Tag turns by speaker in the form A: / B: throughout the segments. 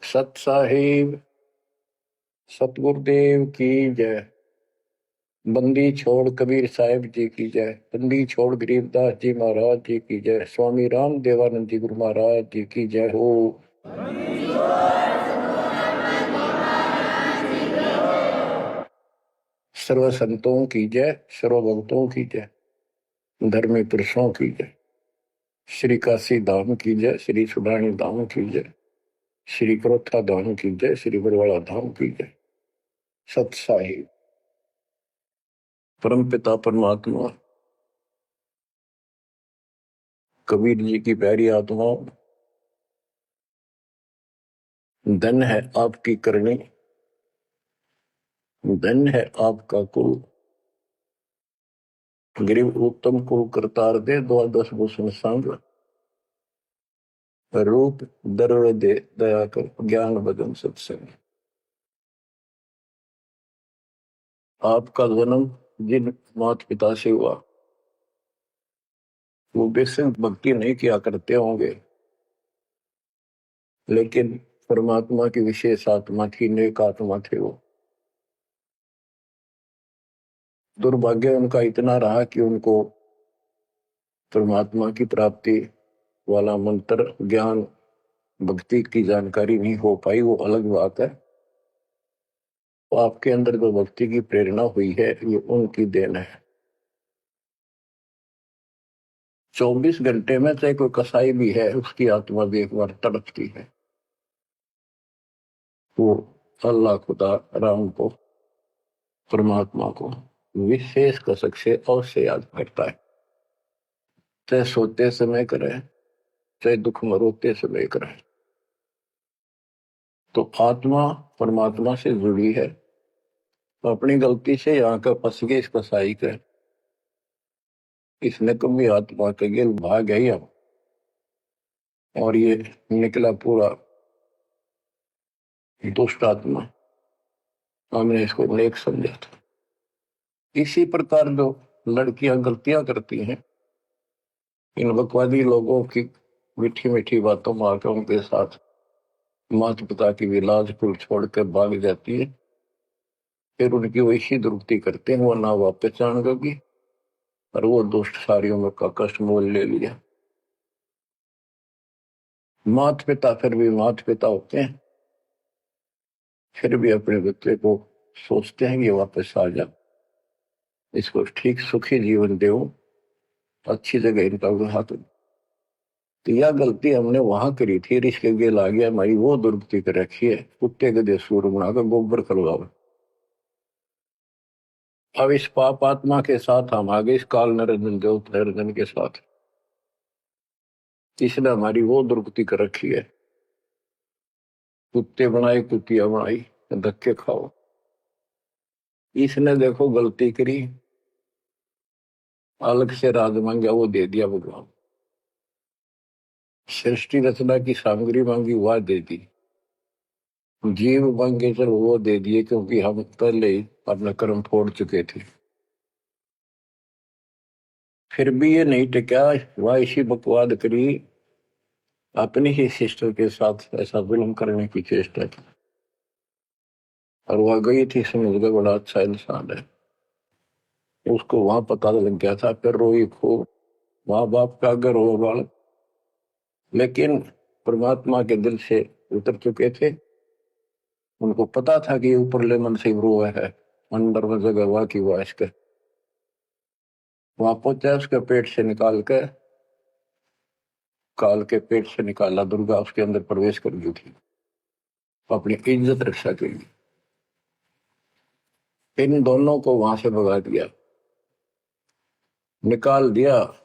A: सत साहिब सतगुरुदेव की जय। बंदी छोड़ कबीर साहिब जी की जय। बंदी छोड़ गरीबदास जी महाराज जी की जय। स्वामी राम देवानंद जी गुरु महाराज जी की जय हो। सर्व संतों की जय, सर्व भक्तों की जय, धर्मी पुरुषों की जय। श्री काशी धाम की जय, श्री सुडानी धाम की जय, श्री क्रोथा धाम की जय, श्री बरवाड़ा धाम की जय। सत साहिब परम पिता परमात्मा कबीर जी की प्यारी आत्माओं, धन है आपकी करनी, धन है आपका कुल। गरीब उत्तम को करतार दे, द्वादश भूषण संग रूप दरोड़ दे, दया कर ज्ञान भजन सत्संग। आपका जन्म जिन माता पिता से हुआ वो बेसिक भक्ति नहीं किया करते होंगे, लेकिन परमात्मा की विशेष आत्मा थी, नेक आत्मा थे वो। दुर्भाग्य उनका इतना रहा कि उनको परमात्मा की प्राप्ति वाला मंत्र ज्ञान भक्ति की जानकारी नहीं हो पाई, वो अलग बात है। तो आपके अंदर जो भक्ति की प्रेरणा हुई है ये उनकी देन है। 24 घंटे में चाहे कोई कसाई भी है उसकी आत्मा भी एक बार तड़पती है, वो अल्लाह खुदा राम को परमात्मा को विशेष कसक से अवश्य याद करता है। चाहे सोते समय करे, चाहे दुख मरोते समय करे। तो आत्मा परमात्मा से जुड़ी है। तो अपनी गलती से यहाँ का फंस गए इस कसाई के, इसने कभी आत्मा के गिल भाग गई अब, और ये निकला पूरा दुष्ट आत्मा। हमने इसको नेक समझा था। इसी प्रकार जो लड़कियां गलतियां करती हैं, इन बकवादी लोगों की मीठी मीठी बातों में आकर उनके साथ माता पिता की भी लाज कुल छोड़ कर भाग जाती है। फिर उनकी वैसी दुर्गति करते हैं, वो ना वापस आएंगी और वो दुष्ट सारी उम्र का कष्ट मोल ले लिया। माता पिता फिर भी माता पिता होते हैं, फिर भी अपने बच्चे को सोचते हैं कि वापस आ जा, इसको ठीक सुखी जीवन दो, अच्छी जगह इनका विवाह करो। तो यह गलती हमने वहां करी थी, रिश्ते गेल आ गया, हमारी वो दुर्गति कर रखी है। कुत्ते गधे सूर बनाकर गोबर खलवाओ। अब इस पाप आत्मा के साथ हम आगे इस काल नरजन देव नरजन के साथ, इसने हमारी वो दुर्गति कर रखी है। कुत्ते बनाए कुतिया बनाई, धक्के खाओ। इसने देखो गलती करी, अलग से राज मांगा वो दे दिया भगवान। सृष्टि रचना की सामग्री मांगी वह दे दी, जीव मांगे चल वो दे दिए, क्योंकि हम पहले ही अपना कर्म फोड़ चुके थे। फिर भी ये नहीं टिका, वह इसी बकवाद करी, अपनी ही सिस्टर के साथ ऐसा जुल्म करने की चेष्टा की। और वह गई थी, समझ गए बड़ा अच्छा इंसान है, उसको वहां पता लग गया था। फिर रोई खूब, माँ बाप का अगर हो बालक, लेकिन परमात्मा के दिल से उतर चुके थे। उनको पता था कि ऊपरले मन से रो है, अंदर में जगह हुआ कि वह इसके वहां पहुंचा, उसके पेट से निकाल कर, काल के पेट से निकाला, दुर्गा उसके अंदर प्रवेश कर गई थी अपनी इज्जत रक्षा के लिए। इन दोनों को वहां से भगा दिया, निकाल दिया।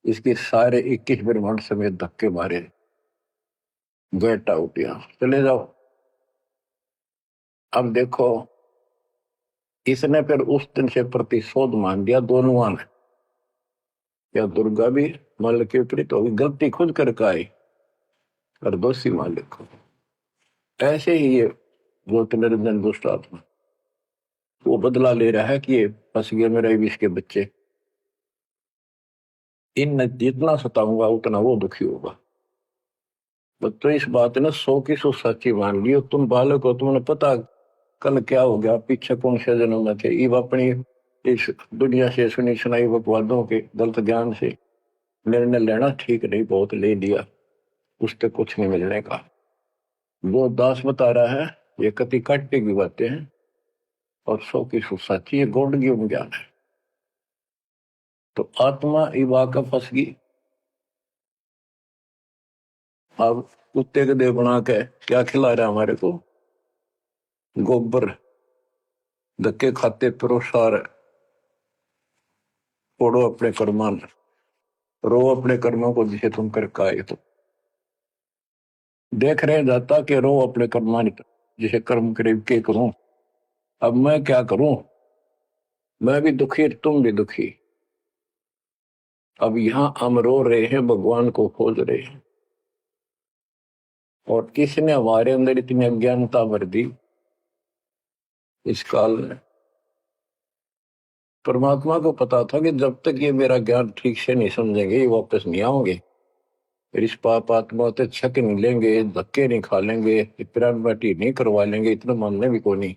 A: इसके सारे 21 ब्रह्मांड समेत धक्के मारे, गेट आउट, यहां चले जाओ। अब देखो, इसने फिर उस दिन से प्रतिशोध मान दिया दोनों ने। या दुर्गा भी मालिक के विपरीत होगी, गलती खुद करके आई और दोषी मालिक को। ऐसे ही ये ज्योतिर्निरंजन दुष्ट आत्मा वो बदला ले रहा है कि ये फंस गया मेरे विष के बच्चे, इन जितना सताऊंगा उतना वो दुखी होगा। तो इस बात ने 100 की 100 सच्ची मान ली। तुम बालक हो, तुमने पता कल क्या हो गया, पीछे कौन से जन्म में थे। ये अपनी इस दुनिया से सुनी सुनाई बकवादों के गलत ज्ञान से निर्णय लेना ठीक नहीं, बहुत ले लिया, उससे कुछ नहीं मिलने का। वो दास बता रहा है ये कति काटने की बातें हैं और 100 की 100 सच्ची, ये गौड़ ज्ञान है। तो आत्मा इवा का फंस गई। अब कुत्ते के देह बना के क्या खिला रहा है हमारे को, गोबर, धक्के खाते परोसार, फोड़ो अपने कर्मान, रो अपने कर्मों को जिसे तुम कर आए हो। देख रहे जाता कि रो अपने कर्मान जिसे कर्म करे के करूं, अब मैं क्या करूं, मैं भी दुखी तुम भी दुखी। अब यहां हम रो रहे हैं, भगवान को खोज रहे हैं, और किसने हमारे अंदर इतनी अज्ञानता भर दी इस काल में। परमात्मा को पता था कि जब तक ये मेरा ज्ञान ठीक से नहीं समझेंगे ये वापस नहीं आओगे, फिर इस पाप आत्मा से छक नहीं लेंगे, धक्के नहीं खा लेंगे, पिरान बाटी नहीं करवा लेंगे, इतना मानने भी को नहीं।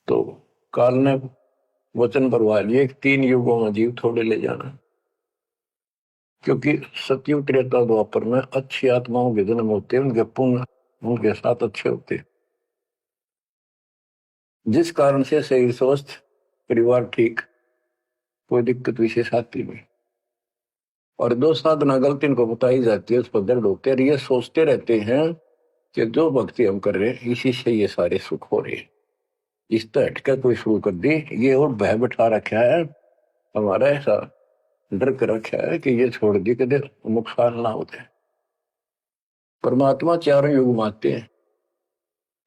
A: तो काल ने वचन भरवा लिए 3 युगों में जीव थोड़े ले जाना, क्योंकि सतयुग त्रेता द्वापर में अच्छी आत्माओं के जन्म होते हैं, उनके पुण्य उनके साथ अच्छे होते हैं, जिस कारण से शरीर स्वस्थ, परिवार ठीक, कोई दिक्कत विशेष आती नहीं। और दो साधना गलती इनको बताई जाती है, उस पर दर्द होते हैं, ये सोचते रहते हैं कि जो भक्ति हम कर रहे हैं इसी से ये सारे सुख हो रहे हैं, इस तरह हटकर कोई शुरू कर दी, ये और भय बैठा रखा है हमारा, ऐसा डर कर रखा है कि ये छोड़ दी कि नुकसान ना होते। परमात्मा चारों युग में आते हैं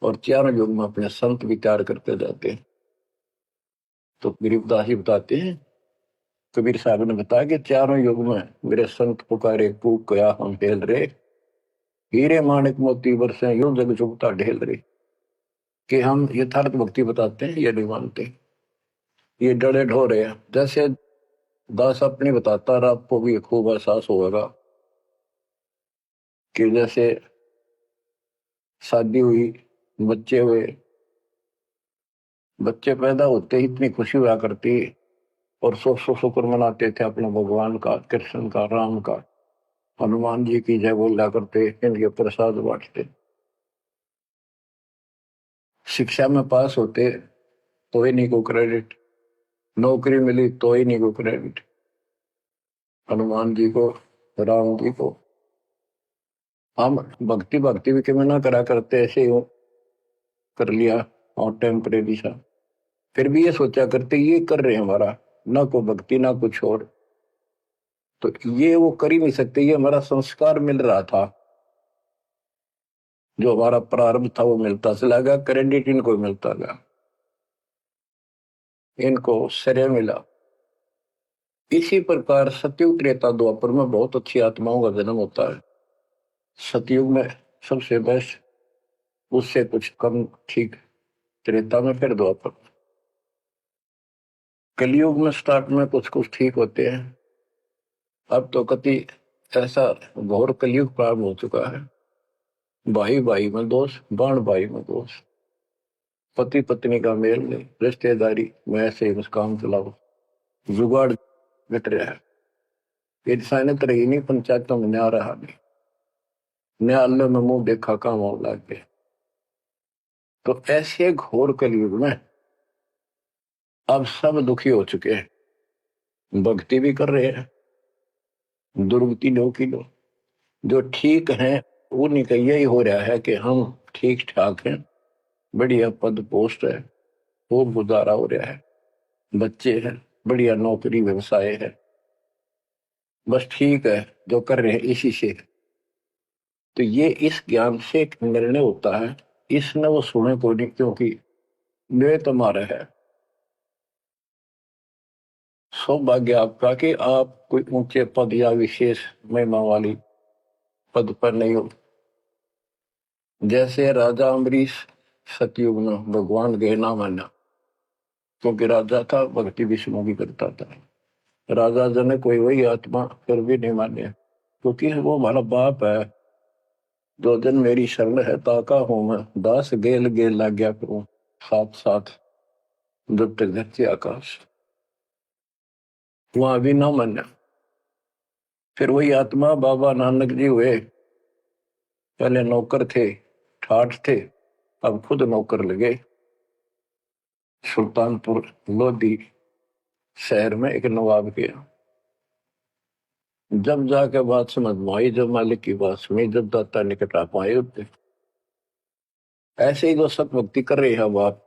A: और चारों युग में अपने संत विचार करते जाते हैं। तो गरीबदास जी बताते हैं, कबीर साहब ने बताया कि चारों युग में मेरे संत पुकारे पूक गया हम हेल रे, हीरे माणिक मोती बरसे यूं जग चुगता ढेल रे। कि हम यथार्थ भक्ति बताते हैं ये नहीं मानते, ये डरे ढोरे हैं। जैसे दास अपनी बताता रहा, आपको भी खूब एहसास होगा कि जैसे शादी हुई, बच्चे हुए, बच्चे पैदा होते ही इतनी खुशी हुआ करती, और 100 शुक्र मनाते थे अपने भगवान का, कृष्ण का, राम का, हनुमान जी की जय बोला करते, इनके प्रसाद बांटते। शिक्षा में पास होते तो ही नहीं को क्रेडिट, नौकरी मिली तो ही नहीं को क्रेडिट, हनुमान जी को, राम जी को। हम भक्ति भक्ति भी क्यों ना करा करते, ऐसे ही कर लिया और टेम्परेरी सा, फिर भी ये सोचा करते ये कर रहे हैं हमारा, ना को भक्ति ना कुछ और, तो ये वो कर ही नहीं सकते, ये हमारा संस्कार मिल रहा था, जो हमारा प्रारंभ था वो मिलता चला गया, क्रेडिट इनको मिलता गया, इनको श्रेय मिला। इसी प्रकार सतयुग त्रेता द्वापर में बहुत अच्छी आत्माओं का जन्म होता है। सतयुग में सबसे बेस्ट, उससे कुछ कम ठीक त्रेता में, फिर द्वापर। कलयुग में स्टार्ट में कुछ कुछ ठीक होते हैं, अब तो कति ऐसा घोर कलयुग प्रारंभ हो चुका है। भाई भाई में दोष, बाण भाई में दोष, पति पत्नी का मेल नहीं, रिश्तेदारी में ऐसे मुस्कान चलाओ, जुगाड़ घट रहा है, इंसानियत रही नहीं, पंचायतों में न्याय रहा नहीं, न्यायालय में मुंह देखा काम हो लग गए। तो ऐसे घोर कलयुग में अब सब दुखी हो चुके हैं, भक्ति भी कर रहे हैं, दुर्गति लो की लो, जो ठीक है उन्हीं का यही हो रहा है कि हम ठीक ठाक हैं, बढ़िया पद पोस्ट है, खूब गुजारा हो रहा है, बच्चे हैं, बढ़िया नौकरी व्यवसाय है, बस ठीक है जो कर रहे हैं इसी से। तो ये इस ज्ञान से एक निर्णय होता है, इसने वो सुने को नहीं, क्योंकि वे तुम्हारा है। सौभाग्य आपका कि आप कोई ऊंचे पद या विशेष महिमा वाली पद पर नहीं हो। जैसे राजा अम्बरीश सतयुग में भगवान गए ना माना, क्योंकि राजा था, भक्ति विष्णु की करता था, राजा जन कोई वही आत्मा फिर भी नहीं माने, क्योंकि वो हमारा बाप है। जो दिन मेरी शरण है ताका हूं मैं, दास गेल गेल लग गया करूं, साथ साथ जब तक धरती आकाश। वहां भी ना मन। फिर वही आत्मा बाबा नानक जी हुए। पहले नौकर थे, ठाठ थे, अब खुद नौकर लगे। सुल्तानपुर लोधी शहर में एक नवाब के यहाँ। जब जाके बात समझ में आई, जब मालिक की बात सुनी, जब दाता निकट आ पाए उठते। ऐसे ही जो सब भक्ति कर रहे हैं बाप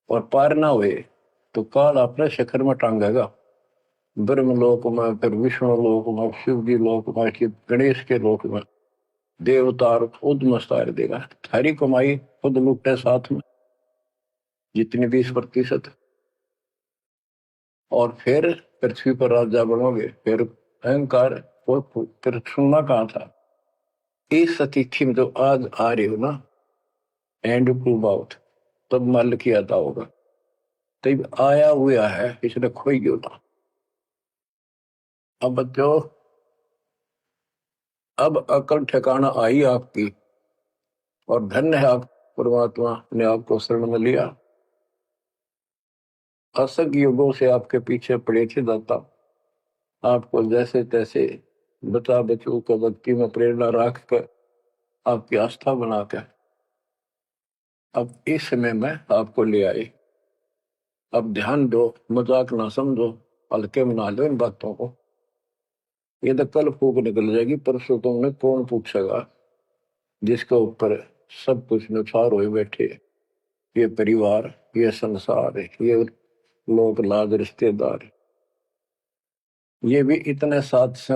A: और पार ना हुए तो काल अपने शिखर में टांगेगा। ब्रह्म लोक में, फिर विष्णु लोक में, शिव जी लोक में, शिव गणेश के लोक में देवतार खुद मस्तार देगा। थारी कमाई खुद लुटे साथ में जितनी 20%। और फिर पृथ्वी पर राजा बनोगे। फिर अहंकार फिर सुनना कहाँ था। इस अतिथि में जो आज आ रही हो ना, एंड प्रूव आउट, तब मल किया था होगा। तब आया हुआ है, इसने खोई क्यों था। अब बच्चों, अब अकल ठिकाना आई आपकी, और धन्य है आप, परमात्मा ने आपको शरण में लिया। असंख्य युगों से आपके पीछे पड़े थे दाता, आपको जैसे तैसे बचा बचू को भक्ति में प्रेरणा रख कर, आपकी आस्था बनाकर अब इस समय में आपको ले आए। अब ध्यान दो, मजाक ना समझो, हल्के में ना लो इन बातों को। ये तो कल फूक निकल जाएगी, परसों तुमने कौन पूछेगा जिसके ऊपर सब कुछ नुसार हुए बैठे। ये परिवार, ये संसार, ये लोग लाज रिश्तेदार, ये भी इतने साथ से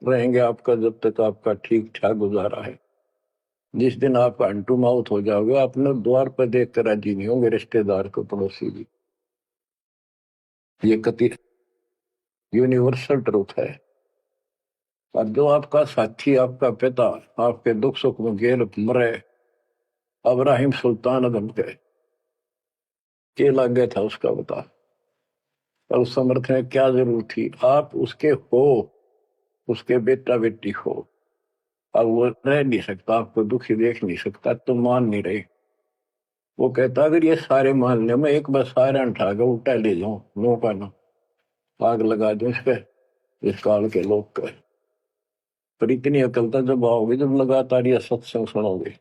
A: रहेंगे आपका जब तक आपका ठीक ठाक गुजारा है। जिस दिन आप अंटू माउथ हो जाओगे, अपने द्वार पर देख कर राजी नहीं होंगे रिश्तेदार को, पड़ोसी भी। ये कति यूनिवर्सल ट्रूथ है। और जो आपका साथी, आपका पिता, आपके दुख सुख में गेल मरे, अब्राहिम सुल्तान अदम के लग गया था उसका बता। और उस समर्थ में क्या जरूरत थी, आप उसके हो, उसके बेटा बेटी हो। अब वो रह नहीं सकता, आपको दुखी देख नहीं सकता, तो मान नहीं रहे। वो कहता अगर ये सारे मान ले, मैं एक बार सारे उठा के उल्टा ले जाऊं, नो का नो, आग लगा दूं इस पे, इस काल के लोग का। पर इतनी अकल तो जब आओगे जब लगातार ये सत्संग सुनोगे।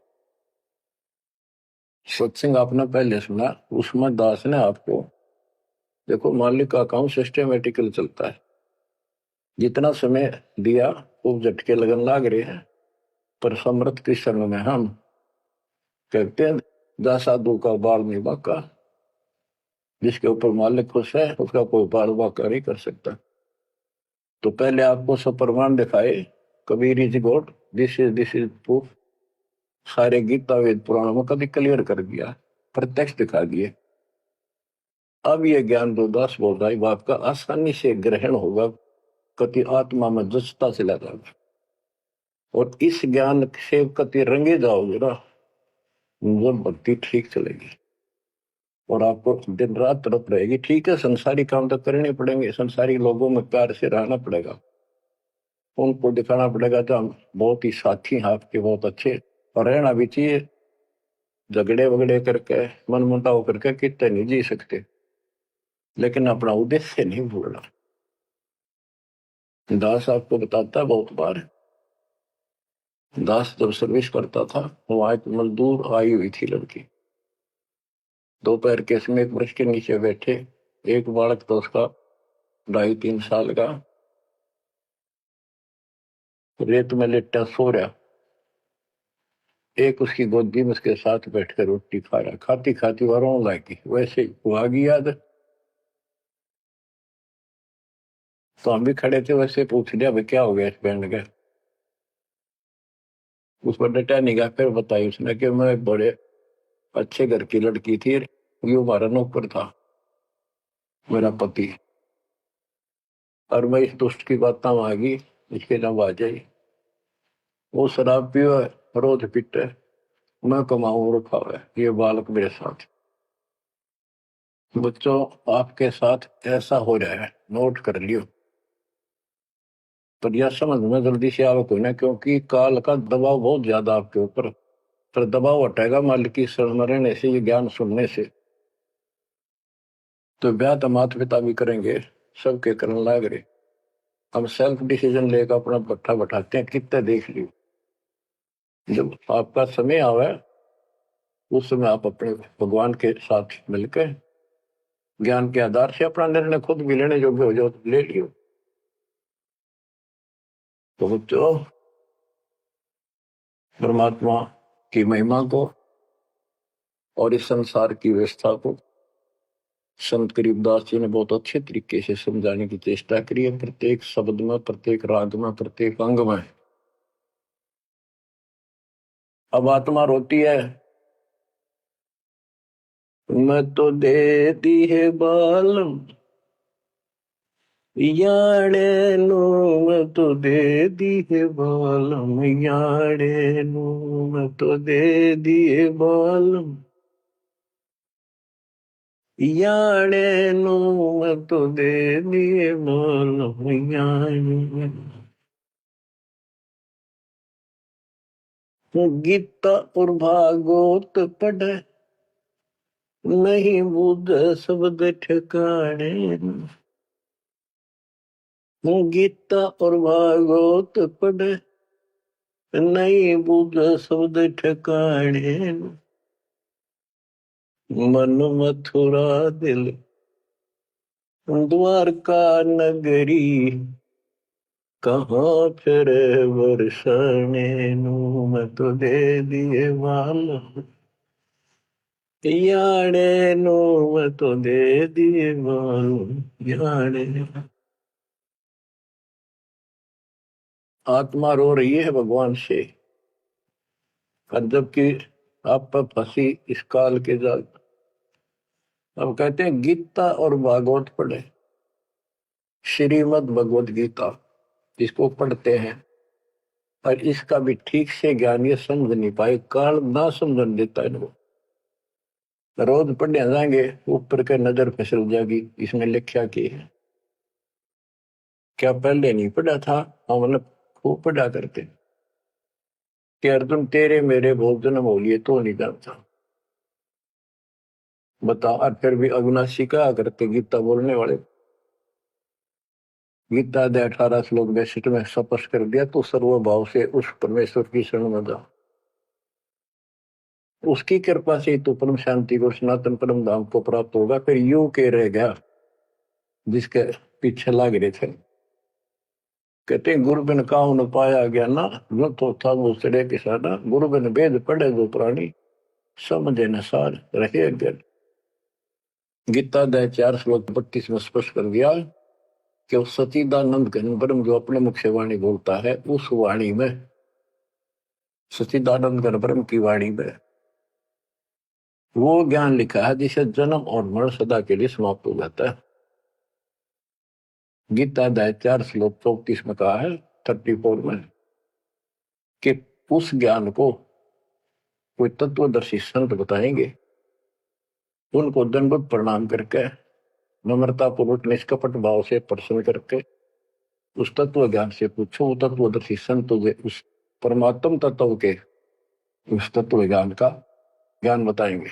A: सत्संग आपने पहले सुना, उसमें दास ने आपको, देखो मालिक का काम सिस्टमेटिकल चलता है। जितना समय दिया वो झटके लगन लाग रहे हैं, पर समर्थ के शरण में हम कहते हैं जा साधु का बाल नहीं बाका। जिसके ऊपर मालिक खुश है उसका कोई बाल बाका नहीं कर सकता। तो पहले आपको सब प्रमाण दिखाए, Kabir is God, this is proof. सारे गीता वेद पुराणों में कभी क्लियर कर दिया, प्रत्यक्ष दिखा दिए। अब ये ज्ञान जो दास बोल रहा है बाप का आसानी से ग्रहण होगा, कति आत्मा में जचता चला जाएगा। और इस ज्ञान से कति रंगे जाओगे ना, जब भक्ति ठीक चलेगी और आपको दिन रात तरफ रहेगी। ठीक है, संसारी काम तो करने पड़ेंगे, संसारी लोगों में प्यार से रहना पड़ेगा, उनको दिखाना पड़ेगा तो हम बहुत ही साथी हैं आपके, बहुत अच्छे। और रहना भी चाहिए। झगड़े वगड़े करके, मन मुटाव करके कितने नहीं जी सकते, लेकिन अपना उद्देश्य नहीं भूलना। दास आपको बताता है बहुत बार, दास जब सर्विस करता था, वहां एक मजदूर आई हुई थी लड़की, दोपहर के समय एक वृक्ष के नीचे बैठे, एक बालक तो उसका 2.5-3 साल का रेत में लेटा सो रहा। एक उसकी गोदी में उसके साथ बैठकर रोटी खा रहा, खाती खाती वो रोने लगी। वैसे वो आ गई याद, तो हम भी खड़े थे, वैसे पूछ लिया भाई क्या हो गया इस बैंड का। उस पर डटा नहीं गया। फिर बताई उसने कि मैं बड़े अच्छे घर की लड़की थी, ये हमारा नौकर था, मेरा पति, और मैं इस दुष्ट की बात आ गई, इसके नाम आ जाई। वो शराब पियो है, रोज पीटे, मैं कमाऊं रखा हुआ है, ये बालक मेरे साथ। बच्चों, आपके साथ ऐसा हो रहा है, नोट कर लियो। पर यह समझ में जल्दी से आवे कोई ना, क्योंकि काल का दबाव बहुत ज्यादा आपके ऊपर। पर दबाव हटेगा मालिक की शरण में रहने से, ये ज्ञान सुनने से। तो ब्याह तो माता पिता भी करेंगे, सबके करने लाग रहे। हम सेल्फ डिसीजन लेकर अपना पट्टा बैठाते हैं, कितने देख लियो। जब आपका समय आवे उस समय आप अपने भगवान के साथ मिलकर ज्ञान के आधार से अपना निर्णय खुद भी लेने योग्य हो जाओ तो ले लियो। तो बच्चों, परमात्मा की महिमा को और इस संसार की व्यवस्था को संत करीबदास जी ने बहुत अच्छे तरीके से समझाने की चेष्टा करी है, प्रत्येक शब्द में, प्रत्येक राग में, प्रत्येक अंग में। अब आत्मा रोती है, मैं तो दे दी है बालम याड़े नो, मैं तो दे दी है बालम याड़े नो, मैं तो दे दिए बालम याड़े नो, मैं तो दे दिए बालम याड़े। गीता और भागवत पढ़े नहीं बुध शब्द ठिकाने, गीता और भागवत पढ़े नहीं बुध शब्द ठिकाने, मन मथुरा दिल द्वारका नगरी, कहाँ फिर वर्षाने नु, मैं तो दे दिए बालम याड़े नो, मैं तो दे दिए बालम याड़े। आत्मा रो रही है भगवान से, और जबकि आप पर फंसी इस काल के जाल। अब कहते हैं गीता और भागवत पढ़े, श्रीमद् भगवत गीता इसको पढ़ते हैं, और इसका भी ठीक से ज्ञान ये समझ नहीं पाए, काल ना समझन देता है इनको। रोज पढ़ने जाएंगे, ऊपर के नजर फिसल जाएगी, इसमें लिखा की है क्या पहले नहीं पढ़ा था। हम मतलब खूब पढ़ा करते कि अर्जुन तेरे मेरे बहुत जन्म हो लिए तो नहीं जानता, बता। और फिर भी अविनाशी कहा करते गीता बोलने वाले, गीता दे 18 श्लोक 62 में स्पष्ट कर दिया, तो सर्वभाव से उस परमेश्वर की शरण में जा, उसकी कृपा से तो परम शांति को, सनातन परम धाम को प्राप्त होगा। फिर यू के रह गया जिसके पीछे लाग रहे थे। कहते गुरु बिन काहू न पाया गया ना, जो तो था वो सड़े किसाना, गुरु बिन वेद पढ़े जो प्राणी, समझे न सार रहे अज्ञान। गीता दे 4 श्लोक 32 में स्पष्ट कर दिया कि उस सचिदानंद घन ब्रह्म जो अपने मुख से वाणी बोलता है, उस वाणी में, सचिदानंद घन ब्रह्म की वाणी में वो ज्ञान लिखा है जिसे जन्म और मरण सदा के लिए समाप्त हो जाता है। गीता अध्याय 4 श्लोक 34 में कहा है, 34 में, कि उस ज्ञान को कोई तत्वदर्शी संत बताएंगे, उनको दंडवत प्रणाम करके नम्रता पूर्वक निष्कपट भाव से प्रश्न करके उस तत्व ज्ञान से पूछो। वो तत्वदर्शी संत उस परमात्म तत्व के उस तत्व ज्ञान का ज्ञान बताएंगे।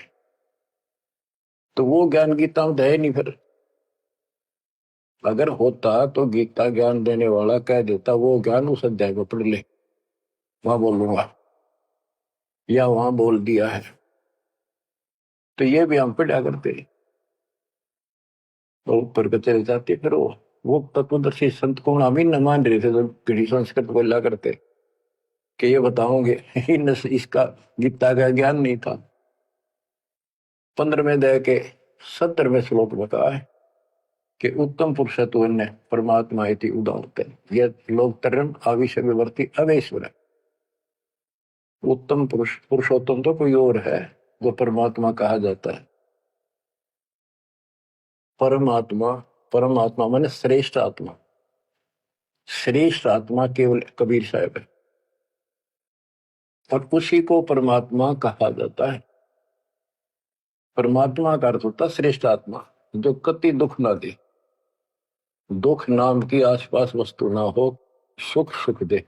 A: तो वो ज्ञान गीता में है नहीं। फिर अगर होता तो गीता ज्ञान देने वाला कह देता वो ज्ञान उस अध्याय को पढ़ ले, वहां बोलूंगा या वहां बोल दिया है। तो ये भी हम पढ़ा करते, तो ऊपर के चले जाते। फिर वो तत्वदर्शी संत को हम ही न मान रहे थे, तो पीढ़ी संस्कृत बोला करते कि ये बताओगे इसका गीता का ज्ञान नहीं था। 15वें अध्याय के 70वें श्लोक में कहा है कि उत्तम पुरुषत्व ने परमात्मा इति उदाहरण, यह लोक तरम आविष्य विवर्ती अवेश्वर है। उत्तम पुरुष, पुरुषोत्तम तो कोई और है जो परमात्मा कहा जाता है। परमात्मा, परमात्मा माने श्रेष्ठ आत्मा, श्रेष्ठ आत्मा केवल कबीर साहब है, और उसी को परमात्मा कहा जाता है। परमात्मा का अर्थ होता श्रेष्ठ आत्मा, जो कति दुख ना दे, दुख नाम की आसपास वस्तु ना हो, सुख सुख दे,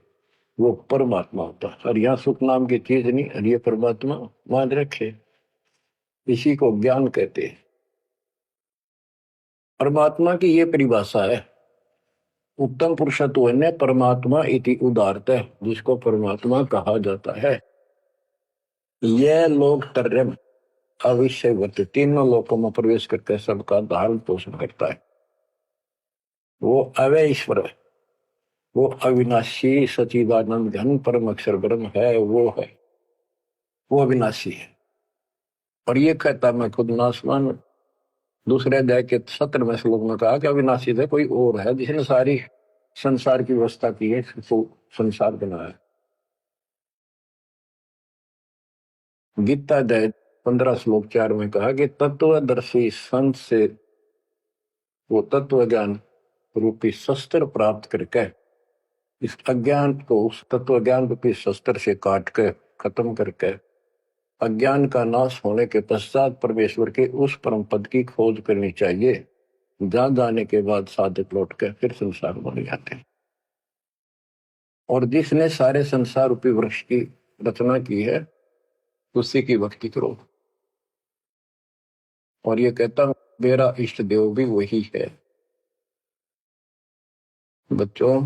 A: वो परमात्मा होता है। और यहाँ सुख नाम की चीज नहीं, और ये परमात्मा मान रखे, इसी को ज्ञान कहते हैं। परमात्मा की ये परिभाषा है, उत्तम पुरुषत्व ने परमात्मा इति उदारता, जिसको परमात्मा कहा जाता है। यह लोग तरम अविषयवत, तीनों लोकों में प्रवेश करके सबका धारण पोषण करता है। वो अवय ईश्वर है, वो अविनाशी सचिदानंद घन परम अक्षर ब्रह्म है, वो अविनाशी है। और ये कहता मैं खुद नासवान। दूसरे अध्याय के 17वें श्लोक में कहा कि अविनाशी है, कोई और है जिसने सारी संसार की व्यवस्था की है, तो संसार बनाया। गीता अध्याय 15 श्लोक 4 में कहा कि तत्वदर्शी संत से वो तत्व ज्ञान रूपी शस्त्र प्राप्त करके इस अज्ञान को उस तत्व ज्ञान रूपी शस्त्र से काट के खत्म करके अज्ञान का नाश होने के पश्चात परमेश्वर के उस परम पद की खोज करनी चाहिए, जहां जाने के बाद साधक लौट के फिर संसार बन जाते हैं। और जिसने सारे संसार रूपी वृक्ष की रचना की है, उसी की भक्ति करो। और ये कहता हूं मेरा इष्ट देव भी वही है। बच्चों,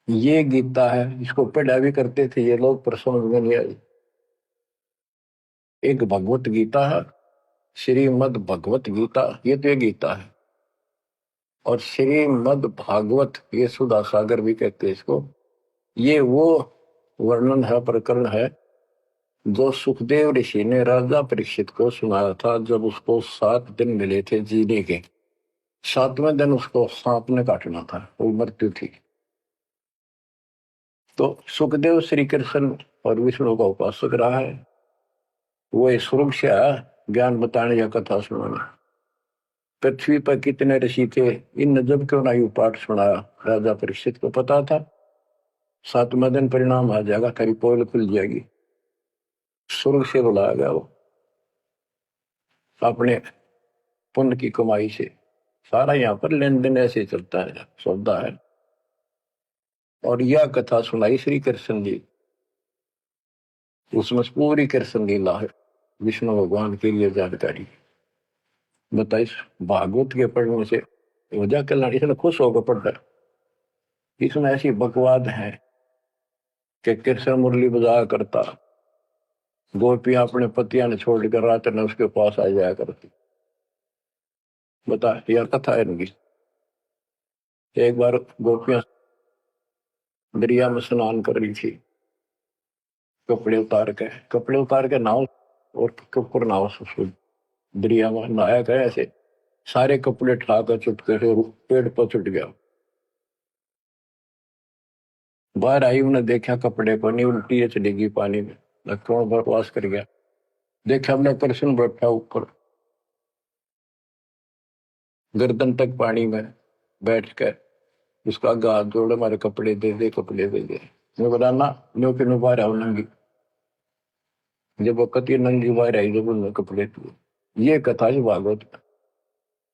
A: ये गीता है, इसको पढ़ा भी करते थे ये लोग, पर समझ में नहीं आई। एक भगवत गीता है, श्रीमद भगवत गीता, ये तो ये गीता है। और श्रीमद भागवत, ये सुधा सागर भी कहते हैं इसको। ये वो वर्णन है, प्रकरण है, जो सुखदेव ऋषि ने राजा परीक्षित को सुनाया था जब उसको 7 दिन मिले थे जीने के। 7वें दिन उसको सांप ने काटना था, वो मृत्यु थी। तो सुखदेव श्री कृष्ण और विष्णु का उपासक रहा है। वो स्वर्ग से आया ज्ञान बताने या कथा सुनाने। पृथ्वी पर कितने ऋषि थे, इन जब क्यों ना पाठ सुनाया। राजा परीक्षित को पता था 7वें दिन परिणाम आ जाएगा, तेरी पोल खुल जाएगी। स्वर्ग से बुलाया गया वो, अपने पुण्य की कमाई से। सारा यहाँ पर लेन देन ऐसे चलता है, सौदा है। और यह कथा सुनाई श्री कृष्ण जी, उसमें पूरी कृष्ण लीला है, विष्णु भगवान के लिए जानकारी बताइए। भागवत के पढ़ने से वजह कल्याण, इसने खुश होकर पढ़ता है। इसमें ऐसी बकवाद है कि कृष्ण मुरली बजाया करता, गोपियां अपने पतियां ने छोड़कर रात में उसके पास आ जाया करती। बता, यह कथा है इनकी। एक बार गोपियां दरिया में स्नान कर रही थी, कपड़े उतार के नाव और ऊपर नाव दरिया में नहाया गया। ऐसे सारे कपड़े ठाकर चुटके से पेड़ पर चुट गया। बाहर आई, उन्हें देखा कपड़े को नहीं, उल्टी चलेगी पानी में, लखनऊ बकवास कर गया। देखा हमने कृष्ण बैठा ऊपर गर्दन तक पानी में बैठ कर, उसका हाथ जोड़े, हमारे कपड़े दे दे, कपड़े दे दे। मैं बोला ना, नो के नो बाहर आओ नंगी। जब वो कति नंगी बाहर आई, जब उन्होंने कपड़े दिए। ये कथा है भागवत,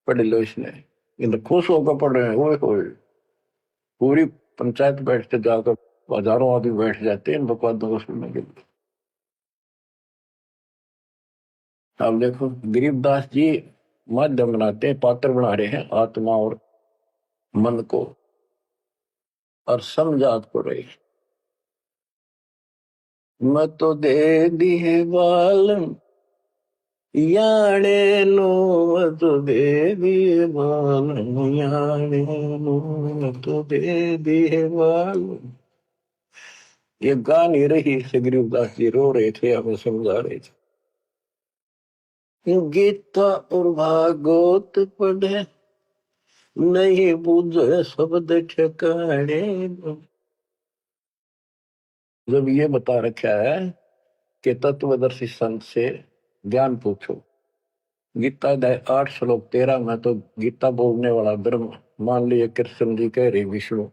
A: पढ़ लो इसने। इन खुश होकर पढ़ रहे हैं, ओए पूरी पंचायत बैठते जाकर, हजारों आदमी बैठ जाते हैं इन बकवादों को सुनने के लिए। अब देखो गरीबदास जी माध्यम बनाते हैं, पात्र बना रहे हैं आत्मा और मन को, और समझात को रहे। मैं तो दे दी है बालम याने नो, मैं तो दे दी है बालम याने नो, मैं तो दे दी है बालम। ये गा नहीं रही से, गरीबदास जी रो रहे थे, हमें समझा रहे थे। गीता और भागवत पढ़े नहीं बुझे शब्द ठिकाने। जब ये बता रखा है कि तत्वदर्शी संत से ज्ञान पूछो, गीता 8 श्लोक 13 में तो गीता बोलने वाला ब्रह्म, मान लिया कृष्ण जी कह रहे विष्णु,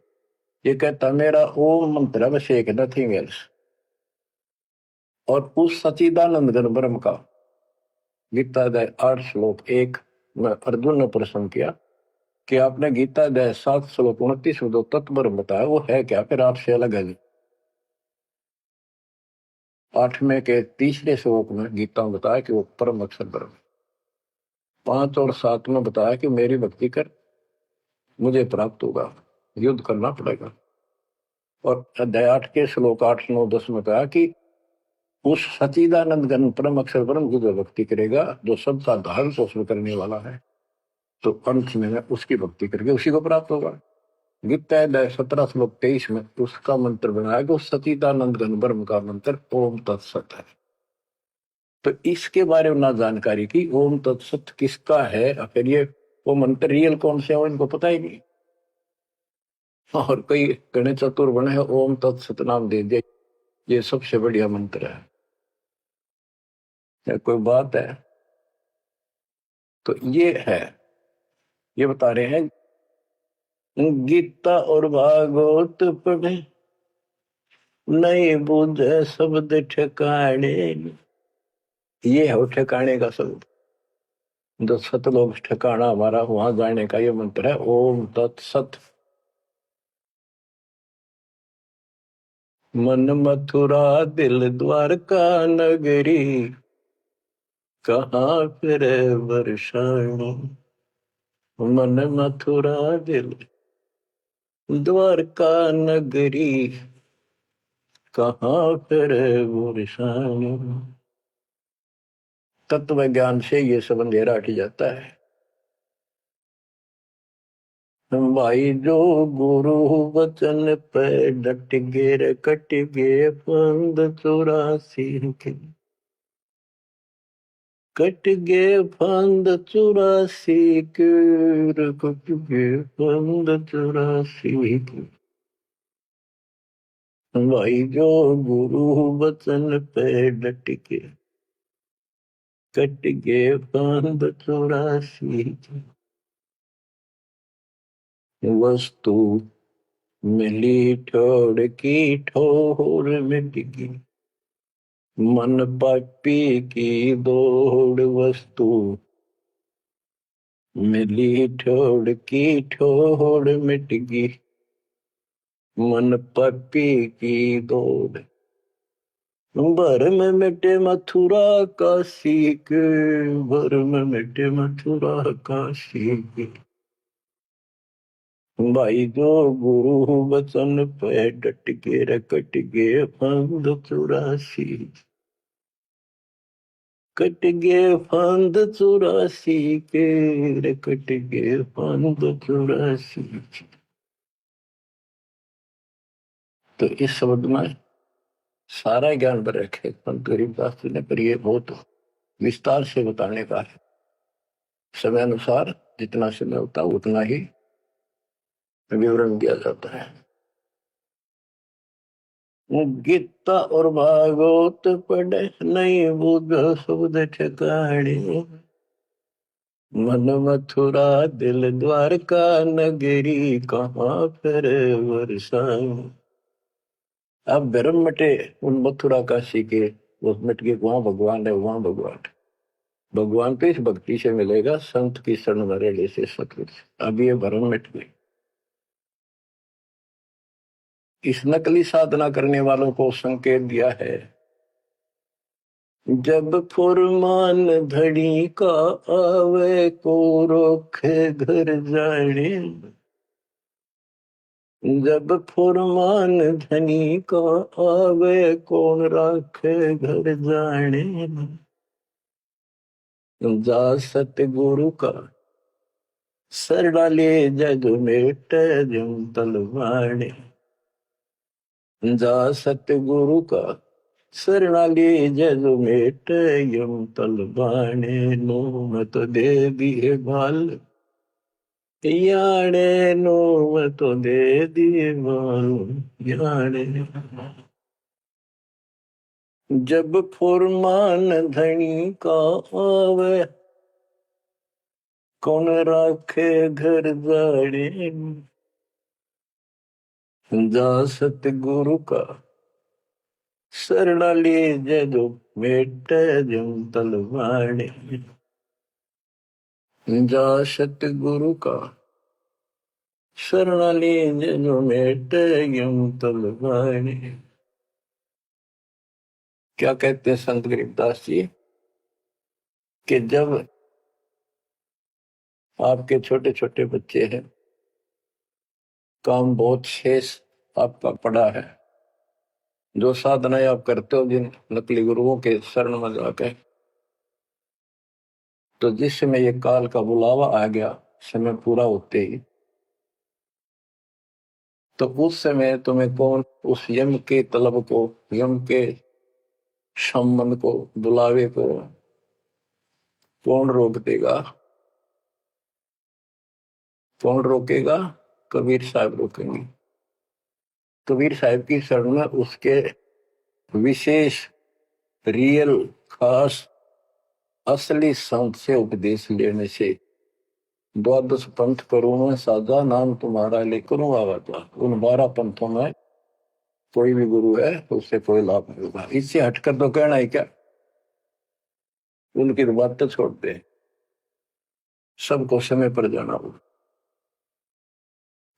A: ये कहता मेरा ओम मंत्र है, बस एक, नथिंग एल्स। और उस सचिदानंद घन ब्रह्म का गीता 8 श्लोक 1 में अर्जुन ने प्रश्न किया कि आपने गीता अध्याय 7 श्लोक 29 में जो तत्पर बताया वो है क्या, फिर आपसे अलग है। 8वें के तीसरे श्लोक में गीता में बताया कि वो परम अक्षर ब्रह्म। 5 और 7 में बताया कि मेरी भक्ति कर मुझे प्राप्त होगा, युद्ध करना पड़ेगा। और अध्याय 8 के श्लोक 8, 9, 10 में कहा कि उस सचिदानंद घन परम अक्षर ब्रह्म की जो भक्ति करेगा, जो सबका धारण पोषण करने वाला है, तो अंत में उसकी भक्ति करके उसी को प्राप्त होगा। गीता अध्याय 17 श्लोक 23 में उसका मंत्र बनाया कि उस सचिदानंद घन ब्रह्म का मंत्र ओम तत्सत है। तो इसके बारे में ना जानकारी की, ओम तत्सत किसका है, फिर ये वो मंत्र रियल कौन से हो इनको पता ही नहीं। और कई गणेश चतुर बने हैं, ओम तत्सत नाम दे दिया, ये सबसे बढ़िया मंत्र है। या कोई बात है? तो ये है, ये बता रहे हैं गीता और भागवत पढ़े नहीं बुझे शब्द ठिकाने। ये है ठिकाने का शब्द, जो सतलोक ठिकाना हमारा, वहां जाने का ये मंत्र है ओम तत्सत। मन मथुरा दिल द्वारका नगरी, कहाँ फिर वर्षाणी। मन मथुरा दिल द्वारका नगरी, कहाँ फिर वर्षाणी। तत्व ज्ञान से ये सब अंधेरा हट जाता है। भाई जो गुरु वचन पे डट गे कट गे फंद 84 के, कट गे फंद 84 के, कट गे फंद 84 के। भाई जो गुरु वचन पे डट के कट गे फंद 84 के। वस्तु मिली ठोड़ की ठोर मिट गई, मन पापी की दौड़। वस्तु मिली ठोड़ की ठोड़ मिट गई, मन पापी की दौड़। भर में मिटे मथुरा काशी के, भर में मिटे मथुरा काशी के। भाई जो गुरु वचन पे डट के रकट गे फंद 84, कट गे फंद 84 के, रकट गे फंद 84। तो इस शब्द में सारा ज्ञान पर रखे संत गरीबदास जी ने, पर ये बहुत विस्तार से बताने का है। समय अनुसार जितना समय होता है उतना ही विवरण दिया जाता है। गीता और भागवत पढ़े नहीं बुझ शब्द ठिकाने, मन मथुरा दिल द्वारका नगरी, कहाँ फिर वर्षाणी। अब भ्रम मटे उन मथुरा काशी के, वो मिट के वहां भगवान है, वहां भगवान है। भगवान तो इस भक्ति से मिलेगा, संत की शरण में रहने से सतगुरु से। अब ये भ्रम मिट गई। इस नकली साधना करने वालों को संकेत दिया है, जब फुरमान धड़ी का आवे को रोखे घर जाने। जब फुरमान धनी का आवे कौन राखे घर जाने। जा सतगुरु का सर डाले जग मेट जम तलवाने। जा सतगुरु का शरणाली जग मेट यम तलवाने। नो मत दे दिए बाल याने, नो मत दे दिए बाल याने। जब फुरमान धनी का आवे कौन राखे घर जाड़े। जा सतगुरु का शरणाली जग मेट जम तलवाने। जा सतगुरु का शरणाली जो मेट यम तलवाने। क्या कहते हैं संत गरीबदास जी कि जब आपके छोटे छोटे बच्चे हैं, काम बहुत शेष आपका पड़ा है, जो साधनाएं आप करते हो जिन नकली गुरुओं के शरण में जाके, तो जिस समय ये काल का बुलावा आ गया, समय पूरा होते ही, तो उस समय तुम्हें कौन उस यम के तलब को, यम के संबंध को, बुलावे को कौन रोक देगा? कौन रोकेगा? कबीर साहब रोकेंगे। कबीर साहब की शरण में उसके विशेष, रियल, खास, असली संत से उपदेश लेने से, द्वादश पंथ करूं मैं साधा, नाम तुम्हारा लेकर आवाजा। उन 12 पंथों में कोई भी गुरु है तो उससे कोई लाभ नहीं होगा। इससे हटकर तो कहना है क्या? उनकी बात तो छोड़ दे, सबको समय पर जाना होगा।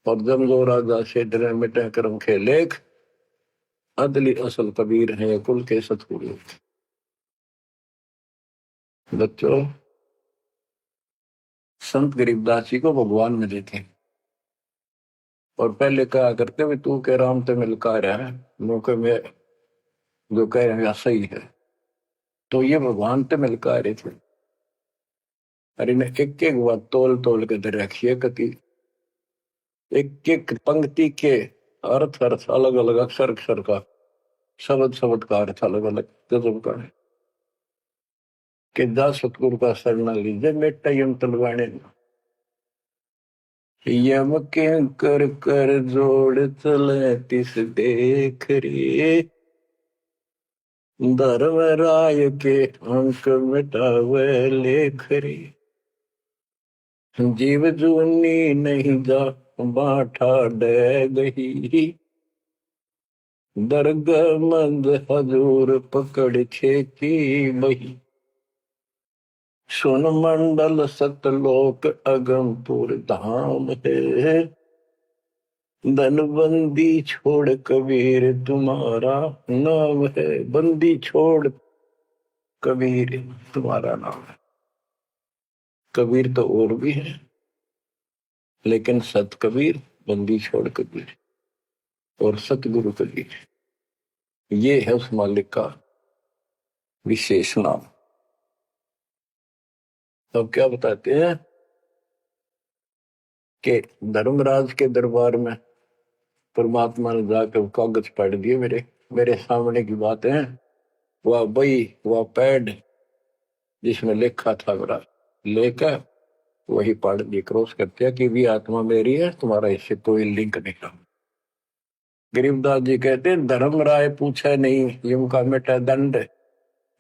A: और जब जो राजा से डरे मिटे कर्म के लेख, अदली असल कबीर है कुल के सतगुरु। बच्चों, संत गरीबदास जी को भगवान मिले थे और पहले कहा करते भी तू के राम ते मिलकर है, मौके में जो कह रहे सही है, तो ये भगवान ते मिलकर रहे थे। अरे ने एक एक बात तोल तोल के दे रखी है, कति एक एक पंक्ति के अर्थ अर्थ अलग अलग, अक्षर अक्षर का, शब्द शब्द का अर्थ अलग अलग गजब का है। कि जा सतगुरु का शरण लीजिए मेटा यम तलवाने। यम के कर कर जोड़ चले तिस देख रे, धर्म राय के अंक मिटावे लेख रे। जीव जूनी नहीं जा बाठा डे गही, दर्ग मंद हजूर पकड़ छेकी बही। सुन मंडल सतलोक अगमपुर धाम है, धनबंदी छोड़ कबीर तुम्हारा नाम है। बंदी छोड़ कबीर तुम्हारा नाम है। कबीर तो और भी है, लेकिन सत कबीर, बंदी छोड़ कबीर और सतगुरु कबीर, ये है उस मालिक का विशेष नाम। तो क्या बताते हैं कि धर्मराज के दरबार में परमात्मा ने जाकर कागज पढ़ दिए, मेरे मेरे सामने की बात है। वह बई, वह पैड जिसमें लिखा था मेरा, लेकर वही पढ़ दी, क्रॉस करते हैं कि भी आत्मा मेरी है, तुम्हारा इससे कोई लिंक नहीं रहा। गरीबदास जी कहते हैं धर्म राय पूछे नहीं, यम का मिटा दंड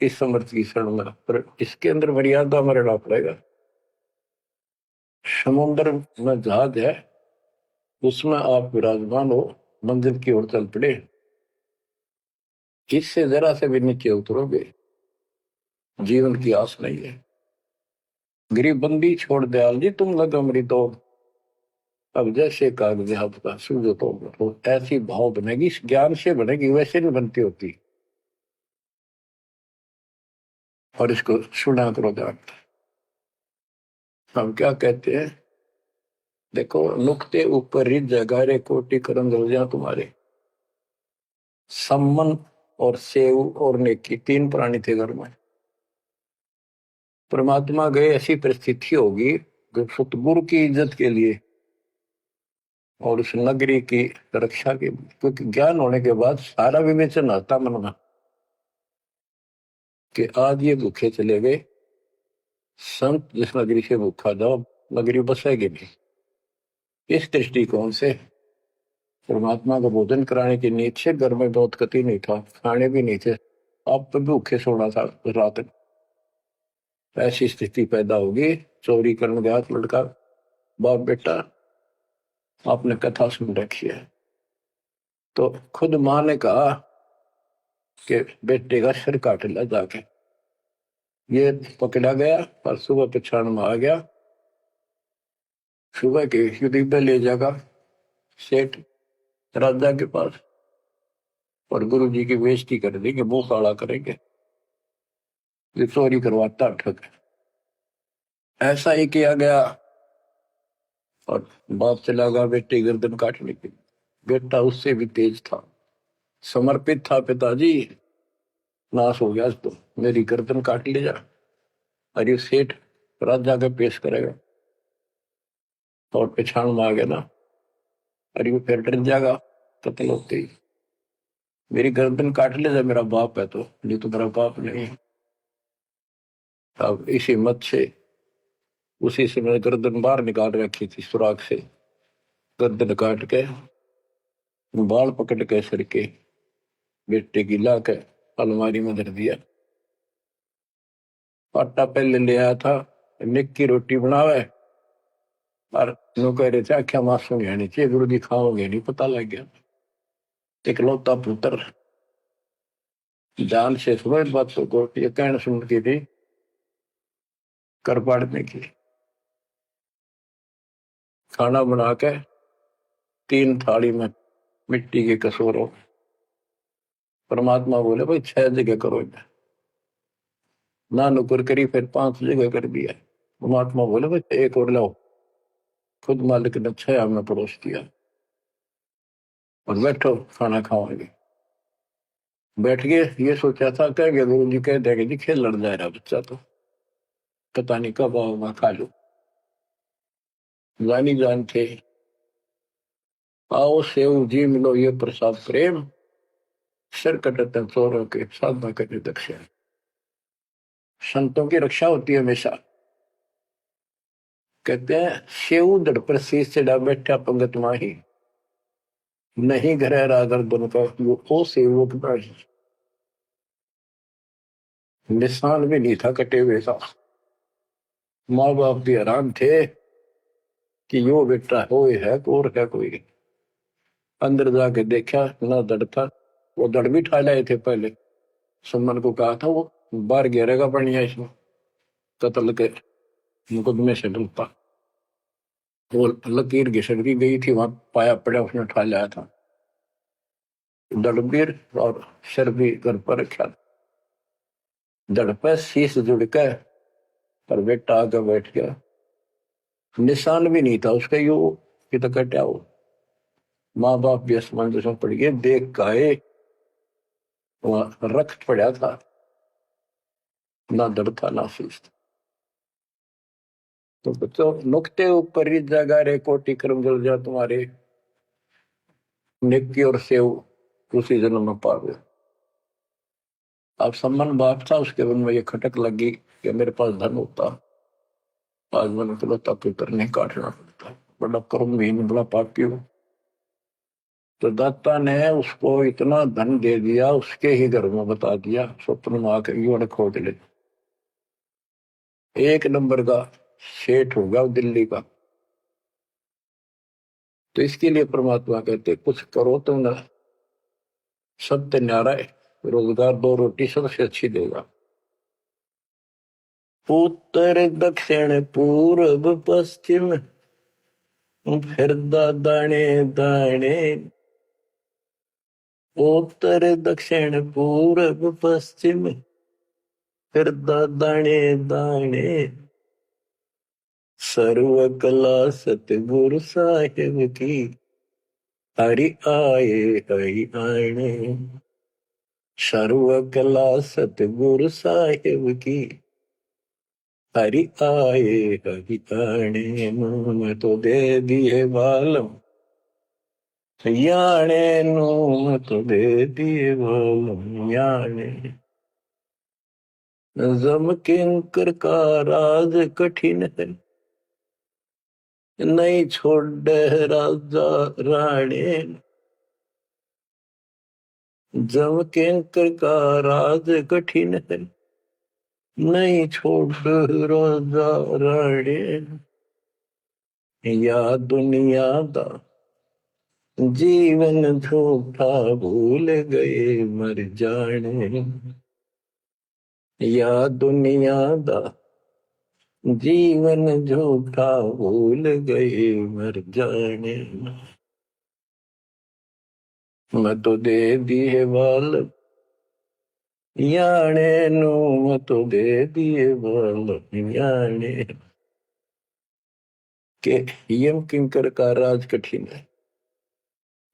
A: इस समर्थ की शरण में, पर इसके अंदर मर्यादा में रहना पड़ेगा। समुद्र में जहाज है, उसमें आप विराजमान हो, मंजिल की ओर चल पड़े, इससे जरा से भी नीचे उतरोगे, जीवन की आस नहीं है। गरीब बंदी छोड़ दयाल जी तुम लगा मरी तो, अब जैसे कागज आपका सूझो तो ऐसी भाव बनेगी, ज्ञान से बनेगी, वैसे नहीं बनती होती। और इसको सुना करो जान। हम क्या कहते हैं, देखो नुक्ते ऊपर रिज जगारे कोटि करम रोजा तुम्हारे। सम्मन और सेव और नेकी 3 प्राणी थे घर में। परमात्मा गए, ऐसी परिस्थिति होगी जो सतगुरु की इज्जत के लिए और उस नगरी की रक्षा के, क्योंकि ज्ञान होने के बाद सारा विवेचन आता मन में कि आज ये भूखे चले गए, संत जिस नगरी से भूखा जाओ नगरी बसेगी नहीं। इस दृष्टिकोण से परमात्मा को भोजन कराने की नींद से घर में बहुत कति नहीं था, खाने भी नहीं थे, आप तो भूखे सोना था रात। ऐसी स्थिति पैदा होगी, चोरी करने गया लड़का, बाप बेटा, आपने कथा सुन रखी है। तो खुद मां ने कहा कि बेटे का सिर काट लिया जाके। ये पकड़ा गया और सुबह पछाड़ में आ गया, सुबह के युद्ध पे ले जाएगा, सेठ राजा के पास, और गुरु जी की बेइज्जती कर दी कि मुंह काला करेंगे, ये चोरी करवाता ठग। ऐसा ही किया गया, और बाप चला गया बेटे गर्दन काटने के। बेटा उससे भी तेज था, समर्पित था, पिताजी नाश हो गया तो मेरी गर्दन काट ले जा। अरे सेठ राजा के पेश करेगा और पछाण में आ गया ना, अरे वो फिर डर जाएगा कत्ल होते ही, मेरी गर्दन काट ले जा, मेरा बाप है तो, नहीं तो मेरा बाप नहीं। अब इसी मत से उसी से मैंने गर्दन बाहर निकाल रखी थी सुराख से, गर्दन काट के बाल पकड़ के सर के बेटे की ला के अलमारी में धर दिया। आटा पहले ले आया था, निक की रोटी बनावे, और नो कह रहे थे आख्या मासूम नहीं चाहिए गुरु जी, खाओगे नहीं, पता लग गया। इकलौता पुत्र जान से समझ बातों को, ये कहना सुन की थी कर पाड़ने की। खाना बना के 3 थाली में मिट्टी के कसोरों, परमात्मा बोले भाई 6 जगह करो, ना नुकर करी, फिर 5 जगह कर दिया। परमात्मा बोले भाई एक और लाओ, खुद मालिक ने 6 में परोस दिया, और बैठो खाना खाओगे। बैठ गए, ये सोचा था कह गया गुरु जी कह देंगे जी खेल लड़ जाए रहा बच्चा, तो पता नहीं कब आओगा, खा लो। जानी जान थे, आओ सेव जी मिलो ये प्रसाद प्रेम, सिर कटते चोरों के साधना करने दक्षिण। संतों की रक्षा होती है हमेशा। कहते हैं सेव दड़ पर शीश चढ़ा बैठा पंगत माही, नहीं घर रागर दोनों का वो ओ सेवक नहीं। निशान भी नहीं था कटे हुए का। माँ बाप भी हैरान थे कि यो बेटा हो है और है कोई। अंदर जाके देखा ना दड़ था, वो दड़ भी ठा लाए थे पहले। सुमन को कहा था वो बाहर घेरेगा बढ़िया इसमें, कत्ल के मुकदमे से डलता। वो लकीर घिसट की गई थी, वहां पाया पड़ा उसने ठा लाया था। दड़बीर और सिर भी घर पर रखा था। दड़ पे शीश जुड़ के, पर बेटा आगे बैठ गया, निशान भी नहीं था उसका, यू कि तो कटा हो। माँ बाप भी असमंजस में पड़ गए, देख गाये वहां रक्त पड़ा था, ना दड़ था ना शीश था। तो बच्चों नुकते ऊपर ही जगा रे कोटि कर्म जल जा तुम्हारे, नेकी और सेव उसी जन्म में पावे। अब सम्मान बाप था, उसके मन में ये खटक लगी कि मेरे पास धन होता, आज मैंने इकलौता पुत्र नहीं काटना पड़ता, बड़ा कर्महीन बड़ा पापी हूं। तो दाता ने उसको इतना धन दे दिया, उसके ही घर में बता दिया, स्वप्न में आकर युवा खोज ले, 1 नंबर का सेठ होगा दिल्ली का। तो इसके लिए परमात्मा कहते कुछ करो तो ना, सत्य न्यारा है, रोजगार 2 रोटी सबसे अच्छी देगा। उत्तर दक्षिण पूर्व पश्चिम फिर दाने दाने, उत्तर दक्षिण पूर्व पश्चिम फिर दाने दाने, सर्व कला सतगुरु साहिब की, हरि आए हरि आने। सर्व कला सतगुरु साहिब की, हरि आए हरि आने। मुँह तो दे दिए बालम याने, मुँह तो दे दिए बालम याने। जम किंकर का राज कठिन है, नहीं छोड़ राजा राणे। जम किंकर का राज कठिन है, नहीं छोड़ राजा राणे। या दुनिया दा जीवन झूठा भूल गए मर जाने, या दुनिया दा जीवन झूठा भूल गए मर जाने। मैं तो दे दिए बाल याने नु, मैं तो दे दिए बाल याने के। यम किंकर का राज कठिन है,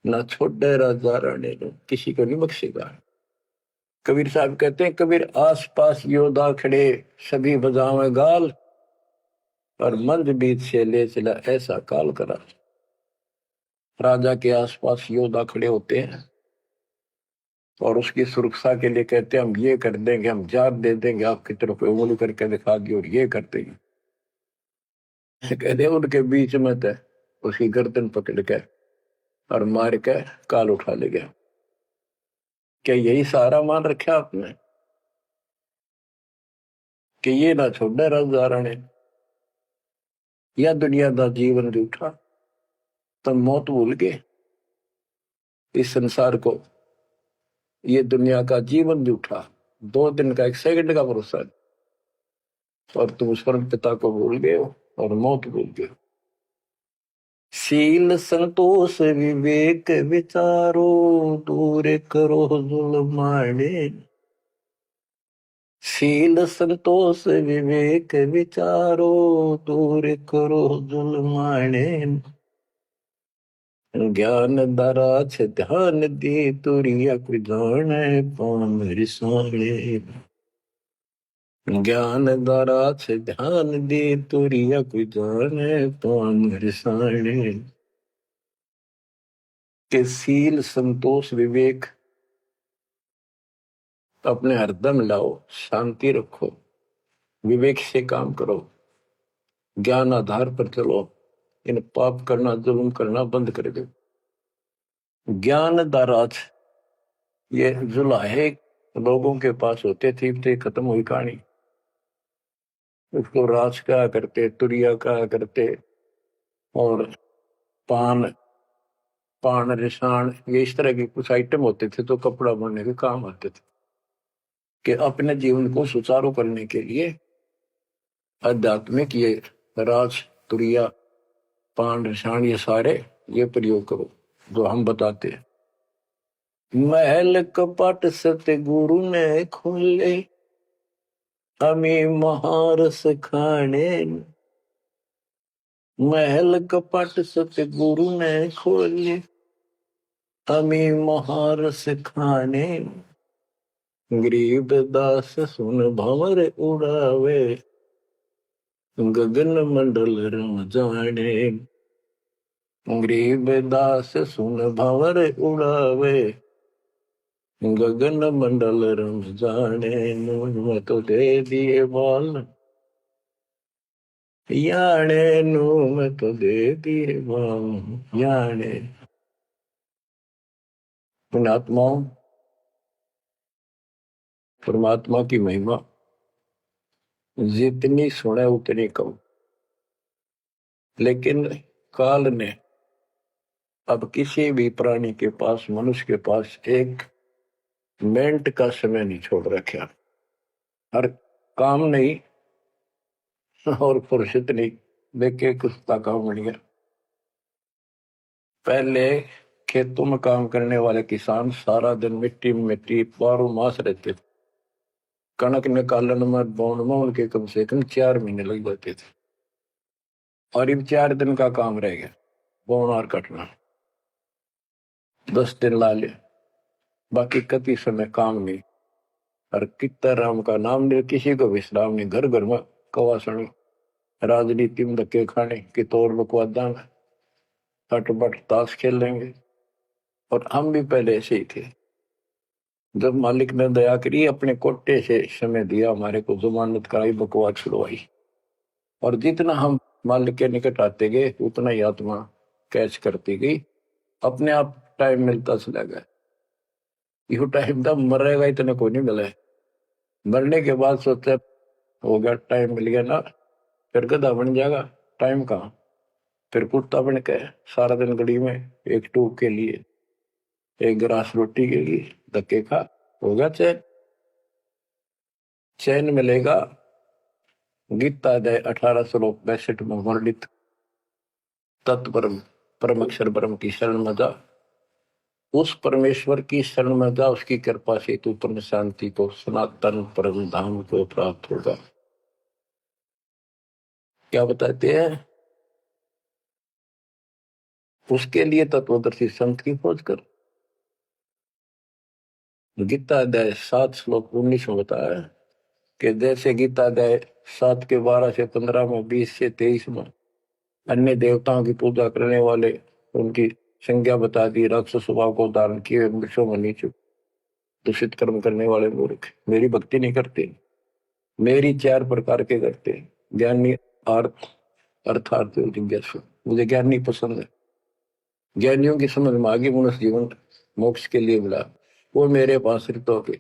A: ना छोड़े राजा राणे नु, किसी को नहीं बख्शेगा। कबीर साहब कहते हैं, कबीर आस पास योद्धा खड़े सभी बजावे गाल, और मंद बीत से ले चला ऐसा काल करा। राजा के आसपास योद्धा खड़े होते हैं और उसकी सुरक्षा के लिए कहते हैं, हम ये कर देंगे, हम जात दे देंगे, आपकी तरफ उंगली करके दिखा दी और ये कर देंगे। कहते उनके बीच में थे, उसकी गर्दन पकड़ के और मार के काल उठा ले गया। क्या यही सहारा मान रखा आपने कि ये ना छोड़े राजा राणे, या दुनिया का जीवन जूठा, तो मौत भूल गए इस संसार को। ये दुनिया का जीवन जूठा, 2 दिन का 1 सेकंड का भरोसा है, और तुम स्वर्ण पिता को भूल गए हो और मौत भूल गए हो। शील संतोष विवेक विचारो, दूर करो जुल्माने। शील संतोष विवेक विचारो, दूर करो जुल्माने। ज्ञान दराछ ध्यान दी, तुरिया कोई जाने पाम रिसाणे। ज्ञान दराछ ध्यान दी, तुरिया कोई जाने पाम रिसाणे। के शील संतोष विवेक अपने हरदम लाओ, शांति रखो, विवेक से काम करो, ज्ञान आधार पर चलो, इन पाप करना जुल्म करना बंद कर दो। ज्ञान दाराज ये जुलाहे लोगों के पास होते थे, खत्म हुई कहानी। उसको राज कहा करते, तुरिया कहा करते, और पान पान रिसाण, ये इस तरह के कुछ आइटम होते थे तो कपड़ा बनने के काम आते थे। कि अपने जीवन को सुचारू करने के लिए आध्यात्मिक ये राज तुरिया पान रिसाण ये सारे ये प्रयोग करो जो हम बताते हैं। महल कपट सतगुरु ने खोले, हमें महारस खाने। महल कपट सतगुरु ने खोले, हमें महारस खाने। गरीब दास सुन भंवर उड़ावे, गगन मंडल रम जाने। गरीब दास सुन भंवर उड़ावे, गगन मंडल रम जाने। मैं तो दे दिए बाल याने नु, मैं तो दे दिए बाल याने। पुण्यात्माओं, परमात्मा की महिमा जितनी सुने उतनी कम। लेकिन काल ने अब किसी भी प्राणी के पास, मनुष्य के पास 1 मिनट का समय नहीं छोड़ रखा। हर काम नहीं और फुर्सत नहीं, देखे कुछ काम बन गया। पहले खेतों में काम करने वाले किसान सारा दिन मिट्टी में मिट्टी 12 मास रहते थे। कणक निकालन में बोन में उनके कम से कम 4 महीने लग जाते थे, और अब 4 दिन का काम रह गया बोन और कटना। 10 दिन ला ले, बाकी कति समय काम नहीं, और कितना राम का नाम नहीं, किसी को विश्राम नहीं। घर घर में कवासनी, राजनीति में धक्के खाने की तौर बकवादा में हटबट ताश खेल लेंगे। और हम भी पहले ऐसे ही थे। जब मालिक ने दया करी, अपने कोटे से समय दिया हमारे को, जमानत कराई, बकवास छुड़वाई, और जितना हम मालिक के निकट आते गए उतना ही आत्मा कैच करती गई, अपने आप टाइम मिलता चला गया। यो टाइम तब मरेगा इतने को नहीं मिला है। मरने के बाद सोचा हो गया, टाइम मिल गया ना, फिर गधा बन जाएगा, टाइम कहाँ। फिर कुत्ता बन के सारा दिन गली में एक टूक के लिए, एक गिलास रोटी के लिए धक्के खा, होगा चैन। चैन मिलेगा गीता अध्याय 18 श्लोक 62 में वर्णित तत्परम परम अक्षर ब्रह्म की शरण में जा, उस परमेश्वर की शरण में जा, उसकी कृपा से तू परम शांति को, सनातन परम धाम को प्राप्त होगा। क्या बताते हैं? उसके लिए तत्वदर्शी संत की खोज कर। गीता अध्याय 7 श्लोक 19 में बताया कि जैसे गीता अध्याय 7 के 12 से 15 में, 20 से 23 में अन्य देवताओं की पूजा करने वाले, उनकी संज्ञा बता दी, राक्षस स्वभाव को धारण किए, वृक्षों में नीचे दूषित कर्म करने वाले मूर्ख मेरी भक्ति नहीं करते। मेरी 4 प्रकार के करते, ज्ञानी, अर्थ, अर्थार्थ और जिज्ञासु। मुझे ज्ञानी पसंद है। ज्ञानियों की समझ में आगे मनुष्य जीवन मोक्ष के लिए मिला, वो मेरे पास ऋतों के,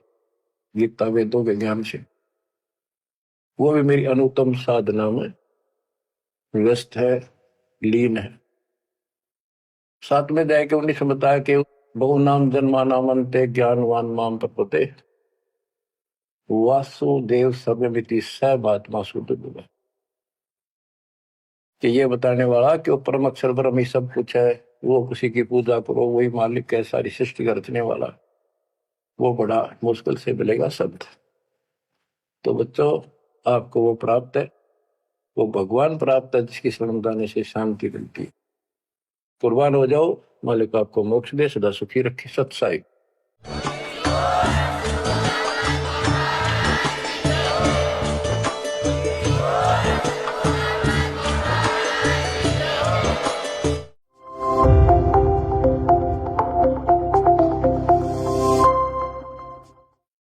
A: गीता वेदों के ज्ञान से, वो भी मेरी अनुत्तम साधना में व्यस्त है, लीन है। 7वें अध्याय के 19 में बताया कि बहु नाम जन्मा नामंते ज्ञानवान माम प्रपते वासुदेव सर्वमिति सर्वात्मा शुद्ध बुद्धि। कि ये बताने वाला कि वो परम अक्षर ब्रह्म ही सब कुछ है, वो किसी की पूजा करो, वही मालिक है, सारी सृष्टि का रचने वाला, वो बड़ा मुश्किल से मिलेगा शब्द। तो बच्चों, आपको वो प्राप्त है, वो भगवान प्राप्त है जिसकी शरण जाने से शांति मिलती है। कुर्बान हो जाओ, मालिक आपको मोक्ष दे, सदा सुखी रखे। सत्साई।